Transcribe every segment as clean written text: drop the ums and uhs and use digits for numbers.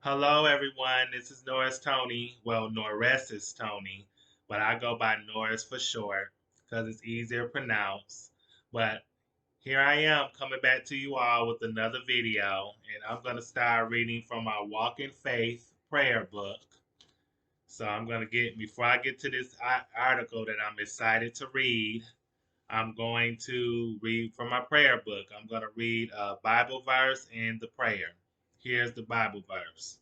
Hello, everyone. This is Norris Tony. Well, Norris is Tony, but I go by Norris for short because it's easier to pronounce. But here I am coming back to you all with another video, and I'm going to start reading from our Walk in Faith prayer book. So I'm going to before I get to this article that I'm excited to read, I'm going to read from my prayer book. I'm going to read a Bible verse and the prayer. Here's the Bible verse.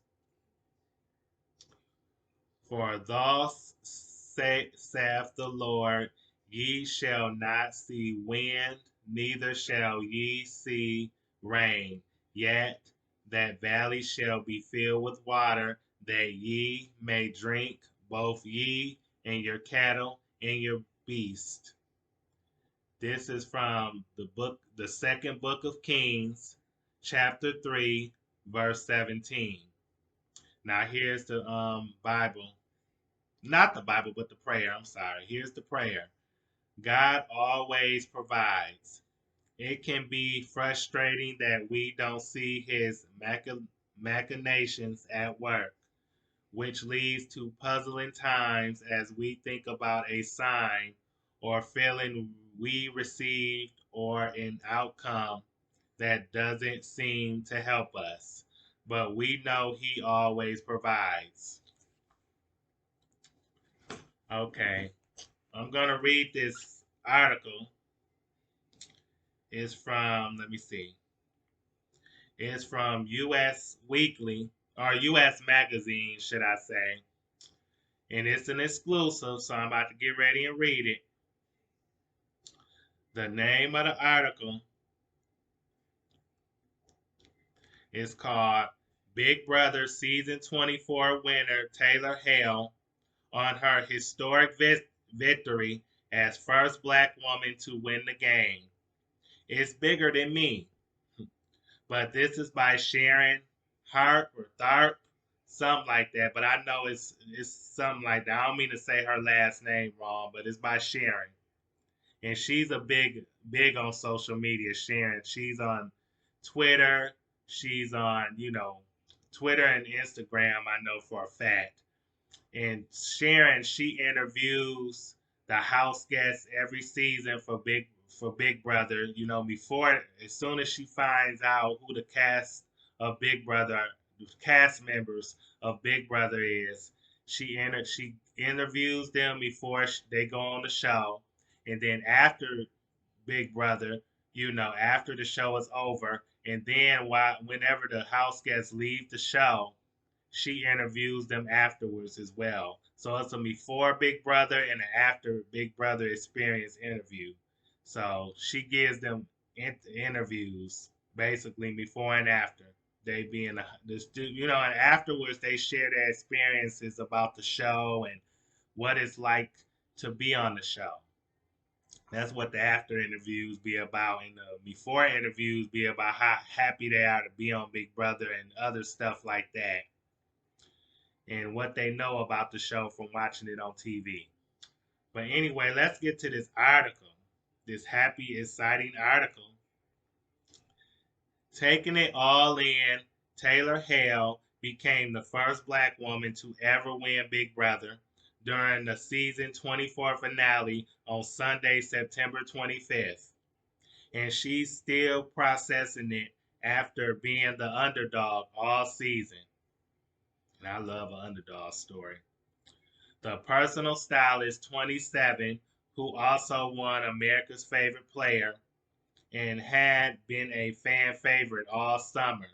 For thus saith the Lord, ye shall not see wind, neither shall ye see rain, yet that valley shall be filled with water, that ye may drink, both ye and your cattle and your beast. This is from the second book of Kings, chapter 3, verse 17. Now here's the Bible. Not the Bible, but the prayer. I'm sorry. Here's the prayer. God always provides. It can be frustrating that we don't see his machinations at work, which leads to puzzling times as we think about a sign or feeling we received or an outcome that doesn't seem to help us. But we know he always provides. Okay, I'm going to read this article. It's from, let me see, it's from U.S. Weekly, or U.S. Magazine, should I say. And it's an exclusive, so I'm about to get ready and read it. The name of the article is called Big Brother Season 24 winner Taylor Hale on her historic victory as first black woman to win the game. It's bigger than me. But this is by Sharon Harp or Tharp, something like that. But I know it's something like that. I don't mean to say her last name wrong, but it's by Sharon, and she's a big on social media. Sharon, she's on Twitter, she's on Twitter and Instagram. I know for a fact. And Sharon, she interviews the house guests every season for Big Brother. Before as soon as she finds out who the of Big Brother, the cast members of Big Brother is, she interviews them before they go on the show, and then after Big Brother, after the show is over, and then whenever the house guests leave the show, she interviews them afterwards as well. So it's a before Big Brother and an after Big Brother experience interview. So she gives them interviews basically before and after they be in and afterwards they share their experiences about the show and what it's like to be on the show. That's what the after interviews be about, and the before interviews be about how happy they are to be on Big Brother and other stuff like that and what they know about the show from watching it on TV. But anyway, let's get to this article, this happy, exciting article. Taking it all in, Taylor Hale became the first black woman to ever win Big Brother during the season 24 finale on Sunday, September 25th. And she's still processing it after being the underdog all season. And I love an underdog story. The personal stylist 27, who also won America's Favorite Player and had been a fan favorite all summer,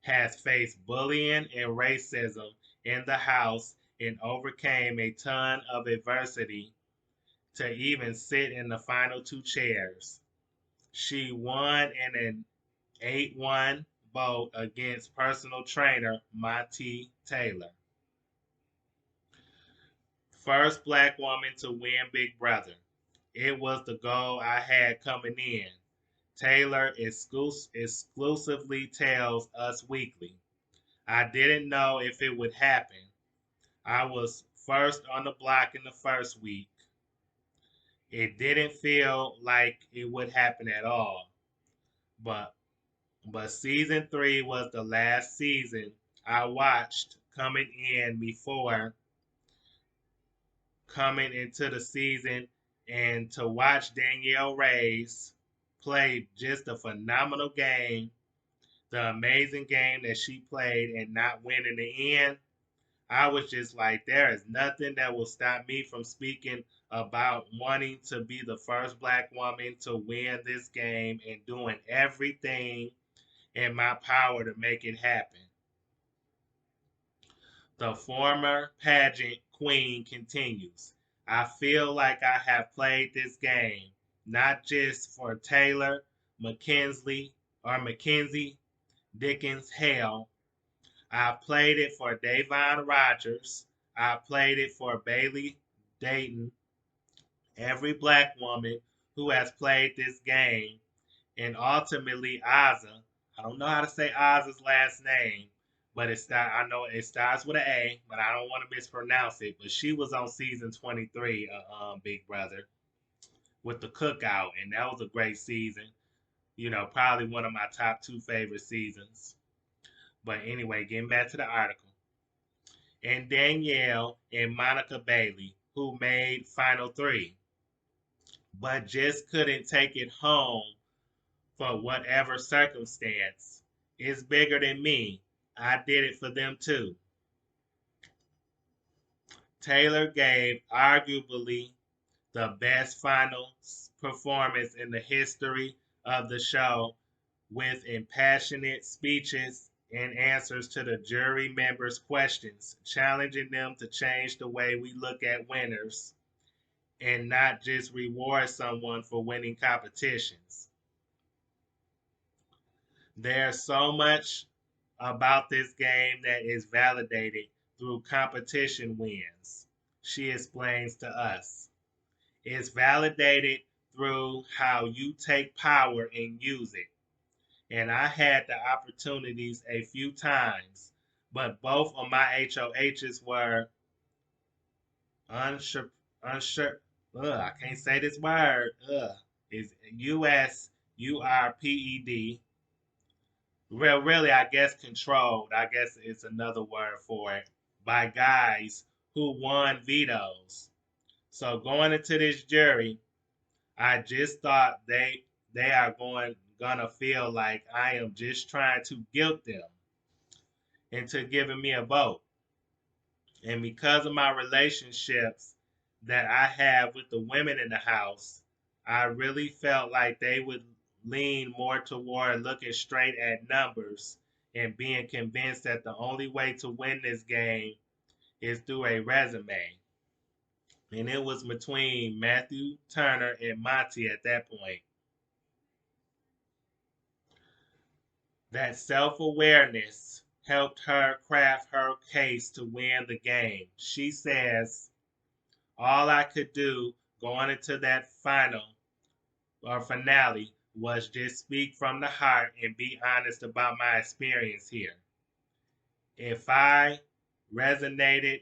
has faced bullying and racism in the house and overcame a ton of adversity to even sit in the final two chairs. She won in an 8-1 vote against personal trainer Monty Taylor. First black woman to win Big Brother. It was the goal I had coming in. Taylor exclusively tells Us Weekly. I didn't know if it would happen. I was first on the block in the first week. It didn't feel like it would happen at all. But but season 3 was the last season I watched coming into the season, and to watch Danielle Reyes play just a phenomenal game, the amazing game that she played and not win in the end. I was just like, there is nothing that will stop me from speaking about wanting to be the first black woman to win this game and doing everything in my power to make it happen. The former pageant queen continues. I feel like I have played this game, not just for Taylor, Mackenzie, Dickens, Hale. I played it for Davon Rogers. I played it for Bailey Dayton, every black woman who has played this game, and ultimately Ozza. I don't know how to say Ozza's last name, but I know it starts with an A, but I don't want to mispronounce it. But she was on season 23 of Big Brother with the cookout, and that was a great season. You know, probably one of my top two favorite seasons. But anyway, getting back to the article. And Danielle and Monica Bailey, who made Final Three, but just couldn't take it home for whatever circumstance. It's bigger than me. I did it for them too. Taylor gave arguably the best final performance in the history of the show with impassioned speeches and answers to the jury members' questions, challenging them to change the way we look at winners and not just reward someone for winning competitions. There's so much about this game that is validated through competition wins, she explains to us. It's validated through how you take power and use it. And I had the opportunities a few times, but both of my HOHs were unsure, unsure. I can't say this word. Is USURPED. Well, really, I guess controlled. I guess it's another word for it by guys who won vetoes. So going into this jury, I just thought they are gonna feel like I am just trying to guilt them into giving me a vote. And because of my relationships that I have with the women in the house, I really felt like they would lean more toward looking straight at numbers and being convinced that the only way to win this game is through a resume. And it was between Matthew Turner and Monty at that point. That self awareness helped her craft her case to win the game. She says, all I could do going into that final or finale was just speak from the heart and be honest about my experience here. If I resonated,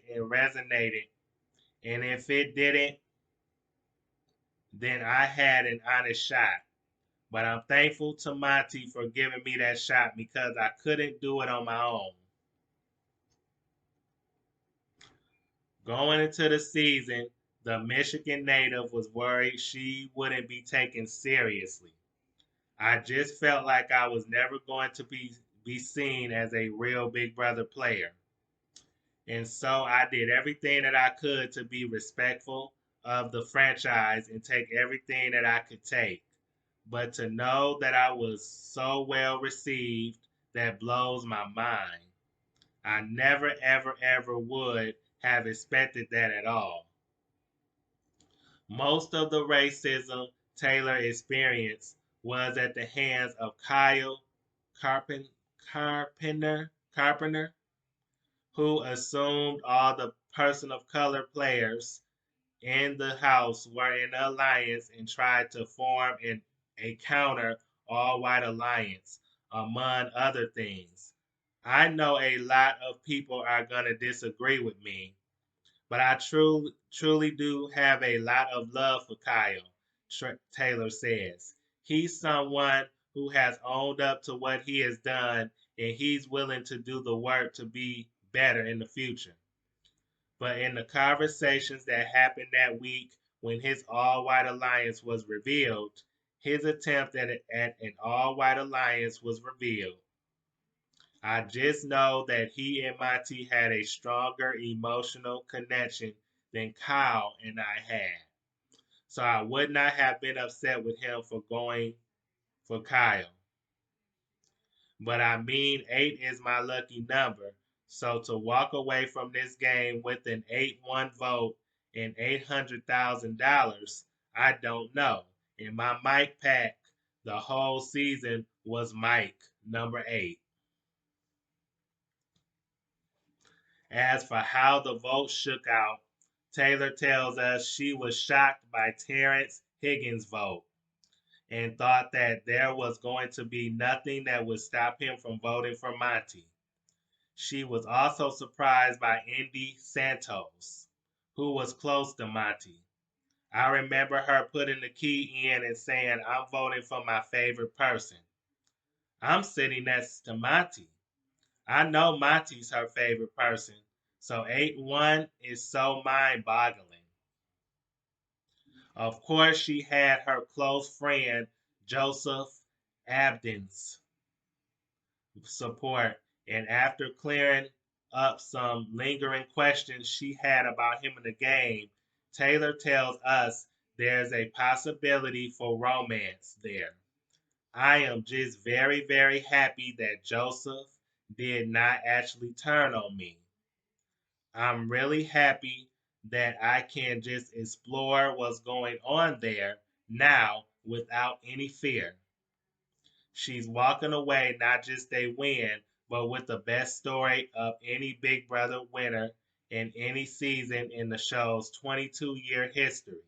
and if it didn't, then I had an honest shot. But I'm thankful to Monty for giving me that shot because I couldn't do it on my own. Going into the season, the Michigan native was worried she wouldn't be taken seriously. I just felt like I was never going to be seen as a real Big Brother player. And so I did everything that I could to be respectful of the franchise and take everything that I could take. But to know that I was so well received, that blows my mind. I never, ever, ever would have expected that at all. Most of the racism Taylor experienced was at the hands of Kyle Carpen- Carpenter, who assumed all the person of color players in the House were in an alliance and tried to form a counter all white alliance, among other things. I know a lot of people are going to disagree with me, but I truly do have a lot of love for Kyle, Taylor says. He's someone who has owned up to what he has done and he's willing to do the work to be better in the future. But in the conversations that happened that week when his all white alliance was revealed, his attempt at an all white alliance was revealed. I just know that he and Monty had a stronger emotional connection than Kyle and I had. So I would not have been upset with him for going for Kyle. But I mean, 8 is my lucky number. So to walk away from this game with an 8-1 vote and $800,000, I don't know. And my Mike pack the whole season was Mike, number 8. As for how the vote shook out, Taylor tells us she was shocked by Terrence Higgins' vote and thought that there was going to be nothing that would stop him from voting for Monty. She was also surprised by Indy Santos, who was close to Monty. I remember her putting the key in and saying, I'm voting for my favorite person. I'm sitting next to Monty. I know Monty's her favorite person, so 8-1 is so mind boggling. Of course, she had her close friend Joseph Abden's support, and after clearing up some lingering questions she had about him in the game, Taylor tells us there's a possibility for romance there. I am just very, very happy that Joseph did not actually turn on me. I'm really happy that I can just explore what's going on there now without any fear. She's walking away not just a win, but with the best story of any Big Brother winner in any season in the show's 22-year history.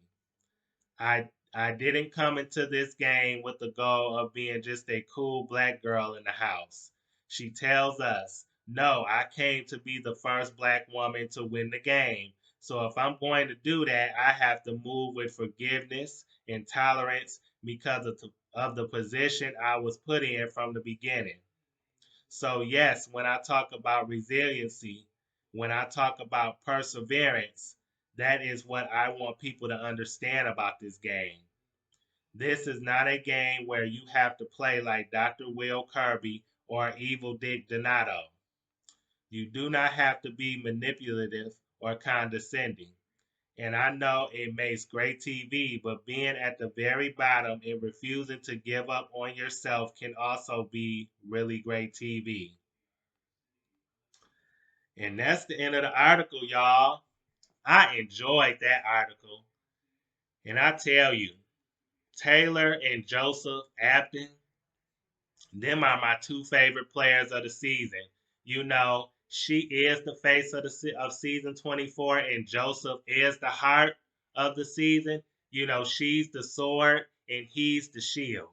I didn't come into this game with the goal of being just a cool black girl in the house. She tells us, no, I came to be the first black woman to win the game. So if I'm going to do that, I have to move with forgiveness and tolerance because of the position I was put in from the beginning. So, yes, when I talk about resiliency, when I talk about perseverance, that is what I want people to understand about this game. This is not a game where you have to play like Dr. Will Kirby or Evil Dick Donato. You do not have to be manipulative or condescending. And I know it makes great TV, but being at the very bottom and refusing to give up on yourself can also be really great TV. And that's the end of the article, y'all. I enjoyed that article. And I tell you, Taylor and Joseph Apton, them are my two favorite players of the season. You know, she is the face of of season 24, and Joseph is the heart of the season. You know, she's the sword and he's the shield.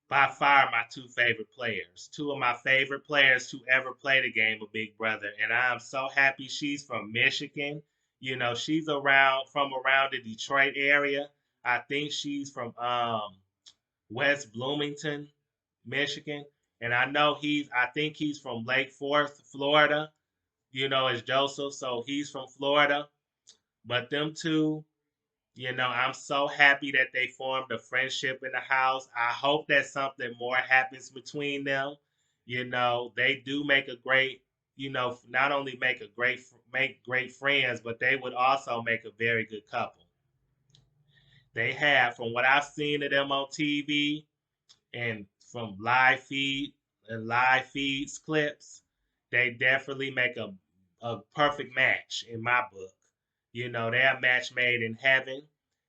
By far, my two favorite players. Two of my favorite players to ever play the game of Big Brother, and I'm so happy she's from Michigan. You know, she's around the Detroit area. I think she's from West Bloomington, Michigan. And I think he's from Lake Forest, Florida, as Joseph. So he's from Florida. But them two, I'm so happy that they formed a friendship in the house. I hope that something more happens between them. They do make a great, not only make great friends, but they would also make a very good couple. They have, from what I've seen of them on TV, and from live feeds clips, they definitely make a perfect match in my book. They're a match made in heaven.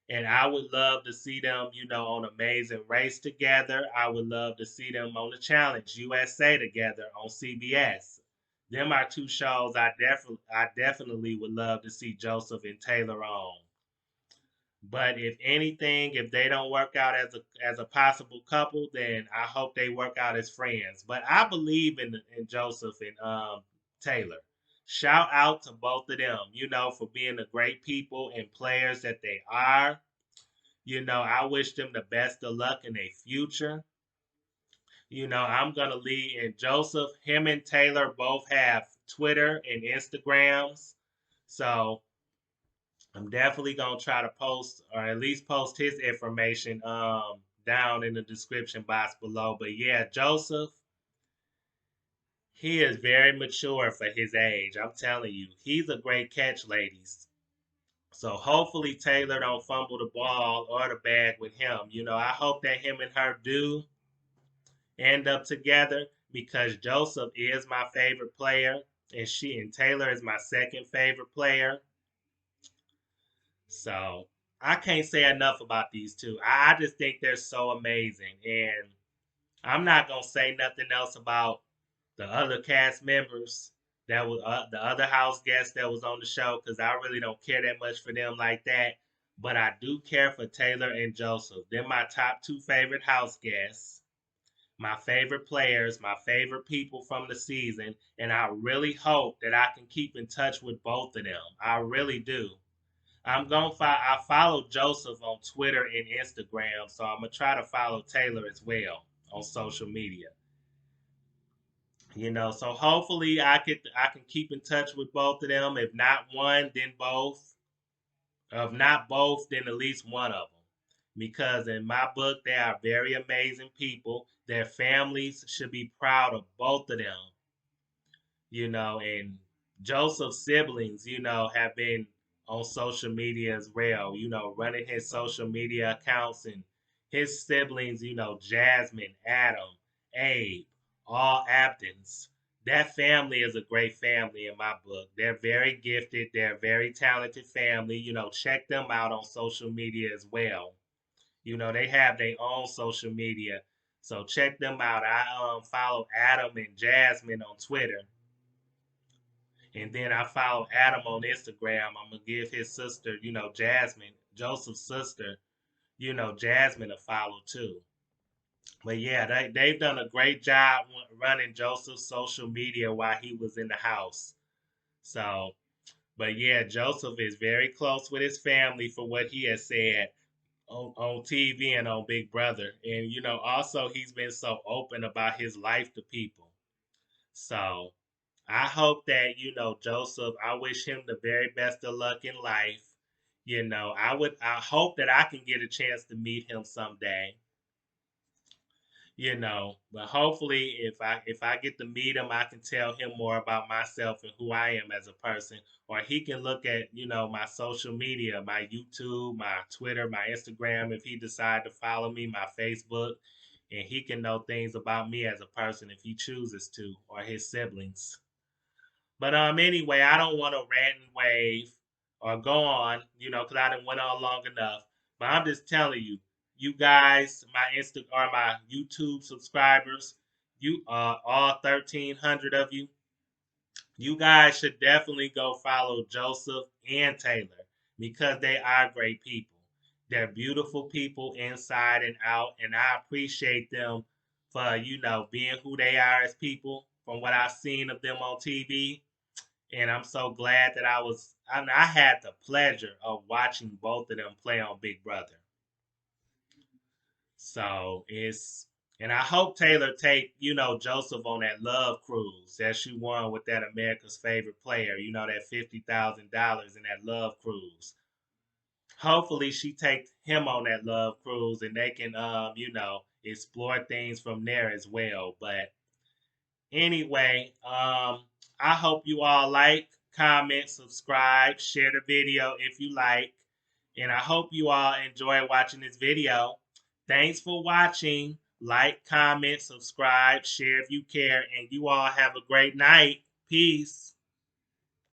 And I would love to see them, on Amazing Race together. I would love to see them on the Challenge USA together on CBS. Them are two shows I definitely would love to see Joseph and Taylor on. But if anything, if they don't work out as a possible couple, then I hope they work out as friends. But I believe in Joseph and Taylor. Shout out to both of them, for being the great people and players that they are. I wish them the best of luck in their future. I'm gonna leave. And Joseph, him and Taylor both have Twitter and Instagrams. So I'm definitely gonna try to post or at least post his information down in the description box below. But yeah, Joseph, he is very mature for his age. I'm telling you, he's a great catch, ladies. So hopefully Taylor don't fumble the ball or the bag with him. I hope that him and her do end up together because Joseph is my favorite player and Taylor is my second favorite player. So I can't say enough about these two. I just think they're so amazing. And I'm not gonna say nothing else about the other cast members that was the other house guests that was on the show because I really don't care that much for them like that. But I do care for Taylor and Joseph. They're my top two favorite house guests, my favorite players, my favorite people from the season, and I really hope that I can keep in touch with both of them. I really do. I follow Joseph on Twitter and Instagram, so I'm gonna try to follow Taylor as well on social media. So hopefully I can keep in touch with both of them. If not one, then both. If not both, then at least one of them. Because in my book, they are very amazing people. Their families should be proud of both of them. And Joseph's siblings, have been on social media as well, running his social media accounts and his siblings, Jasmine, Adam, Abe, all Aptons. That family is a great family in my book. They're very gifted, they're a very talented family. Check them out on social media as well. They have their own social media. So check them out. I follow Adam and Jasmine on Twitter. And then I follow Adam on Instagram. I'm gonna give his sister, Jasmine, Joseph's sister, Jasmine a follow too. But yeah, they've done a great job running Joseph's social media while he was in the house. So, but yeah, Joseph is very close with his family for what he has said on TV and on Big Brother. And also he's been so open about his life to people. So I hope that, Joseph, I wish him the very best of luck in life. I hope that I can get a chance to meet him someday, but hopefully if I get to meet him, I can tell him more about myself and who I am as a person. Or he can look at, my social media, my YouTube, my Twitter, my Instagram, if he decide to follow me, my Facebook, and he can know things about me as a person if he chooses to, or his siblings. But anyway, I don't want to rant and wave or go on, because I didn't went on long enough. But I'm just telling you, you guys, my my YouTube subscribers, you all 1,300 of you, you guys should definitely go follow Joseph and Taylor because they are great people. They're beautiful people inside and out, and I appreciate them for being who they are as people from what I've seen of them on TV. And I'm so glad that I had the pleasure of watching both of them play on Big Brother. So and I hope Taylor take, Joseph on that love cruise that she won with that America's favorite player, that $50,000 in that love cruise. Hopefully she takes him on that love cruise and they can, explore things from there as well. But anyway, I hope you all like, comment, subscribe, share the video if you like. And I hope you all enjoy watching this video. Thanks for watching. Like, comment, subscribe, share if you care. And you all have a great night. Peace.